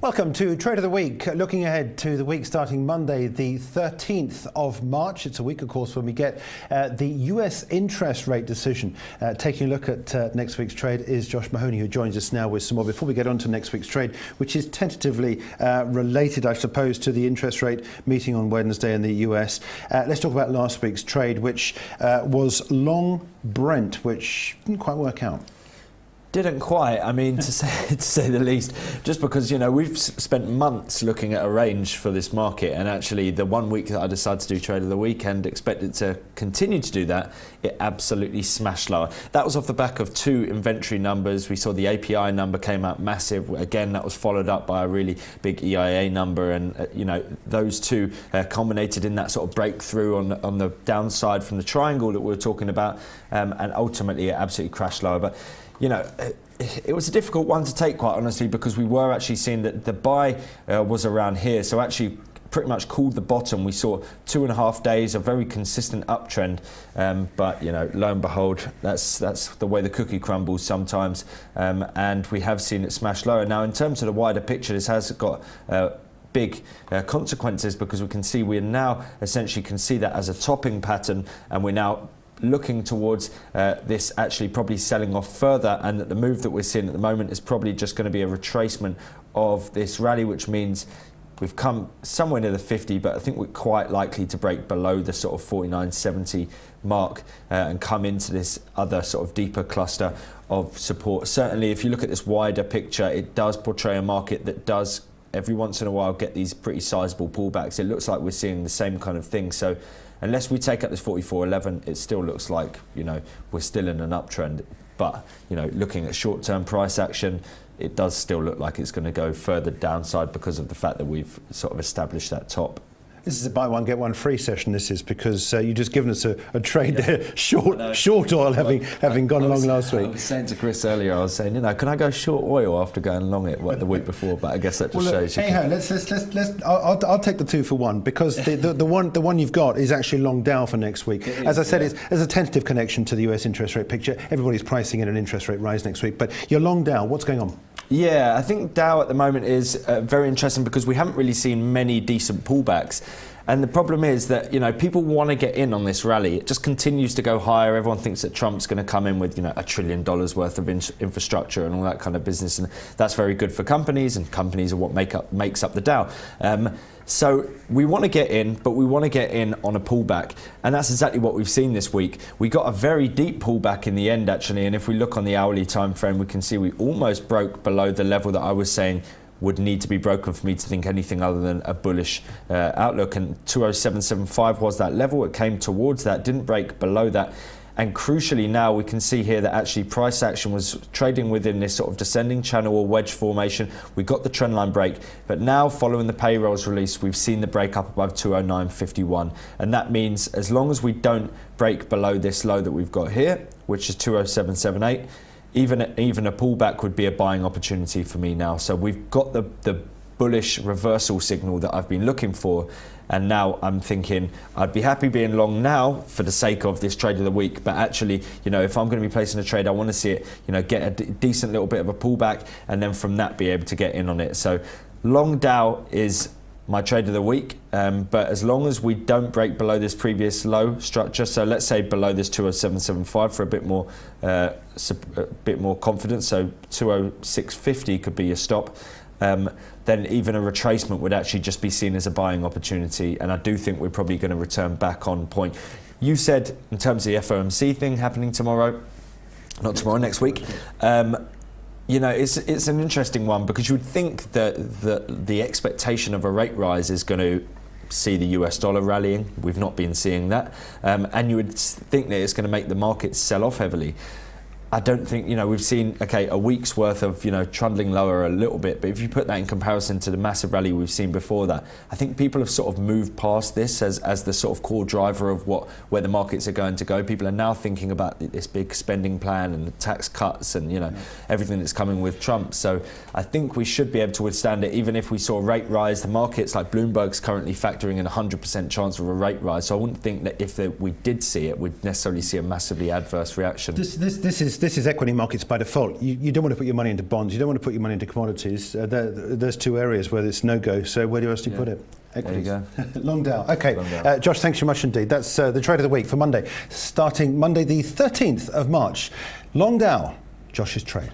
Welcome to Trade of the Week. Looking ahead to the week starting Monday, the 13th of March. It's a week, of course, when we get the US interest rate decision. Taking a look at next week's trade is Josh Mahony, who joins us now with some more. Before we get on to next week's trade, which is tentatively related, I suppose, to the interest rate meeting on Wednesday in the US, let's talk about last week's trade, which was long Brent, which didn't quite work out. Didn't quite, I mean, to say the least, just because, we've spent months looking at a range for this market, and actually the 1 week that I decided to do Trade of the Week and expected to continue to do that, it absolutely smashed lower. That was off the back of two inventory numbers. We saw the API number came out massive. Again, that was followed up by a really big EIA number, and those two culminated in that sort of breakthrough on the downside from the triangle that we were talking about, and ultimately it absolutely crashed lower. But it was a difficult one to take, quite honestly, because we were actually seeing that the buy was around here. So actually pretty much called the bottom. We saw 2.5 days of very consistent uptrend. But, lo and behold, that's the way the cookie crumbles sometimes. And we have seen it smash lower. Now, in terms of the wider picture, this has got big consequences, because we can see we now essentially can see that as a topping pattern, and we're now looking towards this actually probably selling off further, and that the move that we're seeing at the moment is probably just going to be a retracement of this rally, which means we've come somewhere near the 50, but I think we're quite likely to break below the sort of 49.70 mark and come into this other sort of deeper cluster of support. Certainly, if you look at this wider picture, it does portray a market that does every once in a while get these pretty sizable pullbacks. It looks like we're seeing the same kind of thing. So unless we take up this 44.11, it still looks like, we're still in an uptrend. But, looking at short-term price action, it does still look like it's going to go further downside because of the fact that we've sort of established that top. This is a buy one, get one free session, this is, because you've just given us a trade there, short oil having gone along last week. I was saying to Chris earlier, I was saying, can I go short oil after going long it the week before? But I guess that just shows you. Anyhow, I'll take the 2 for 1, because the one you've got is actually long Dow for next week. As I said, there's a tentative connection to the US interest rate picture. Everybody's pricing in an interest rate rise next week, but you're long Dow. What's going on? Yeah, I think Dow at the moment is very interesting, because we haven't really seen many decent pullbacks. And the problem is that, people want to get in on this rally. It just continues to go higher. Everyone thinks that Trump's going to come in with, $1 trillion worth of infrastructure and all that kind of business. And that's very good for companies, and companies are what makes up the Dow. So we want to get in, but we want to get in on a pullback. And that's exactly what we've seen this week. We got a very deep pullback in the end, actually. And if we look on the hourly time frame, we can see we almost broke below the level that I was saying would need to be broken for me to think anything other than a bullish outlook. And 207.75 was that level. It came towards that, didn't break below that. And crucially, now we can see here that actually price action was trading within this sort of descending channel or wedge formation. We got the trend line break, but now following the payrolls release, we've seen the break up above 209.51. And that means as long as we don't break below this low that we've got here, which is 207.78, even a pullback would be a buying opportunity for me now. So we've got the bullish reversal signal that I've been looking for. And now I'm thinking I'd be happy being long now for the sake of this trade of the week. But actually, if I'm going to be placing a trade, I want to see it, get a decent little bit of a pullback, and then from that be able to get in on it. So long Dow is my trade of the week. But as long as we don't break below this previous low structure, so let's say below this 207.75 for a bit more confidence, so 206.50 could be your stop. Then even a retracement would actually just be seen as a buying opportunity. And I do think we're probably going to return back on point. You said in terms of the FOMC thing happening tomorrow, not tomorrow, next week. It's an interesting one, because you would think that the expectation of a rate rise is going to see the US dollar rallying. We've not been seeing that. And you would think that it's going to make the markets sell off heavily. I don't think, we've seen, a week's worth of, trundling lower a little bit. But if you put that in comparison to the massive rally we've seen before that, I think people have sort of moved past this as the sort of core driver of where the markets are going to go. People are now thinking about this big spending plan and the tax cuts and, everything that's coming with Trump. So I think we should be able to withstand it, even if we saw a rate rise. The markets, like Bloomberg's currently factoring in 100% chance of a rate rise. So I wouldn't think that if we did see it, we'd necessarily see a massively adverse reaction. This is is equity markets by default. You don't want to put your money into bonds. You don't want to put your money into commodities. There's two areas where it's no-go. So where else do you put it? Equities. There you go. Long Dow. Okay, Long Dow. Josh, thanks so much indeed. That's the trade of the week for Monday, starting Monday the 13th of March. Long Dow, Josh's trade.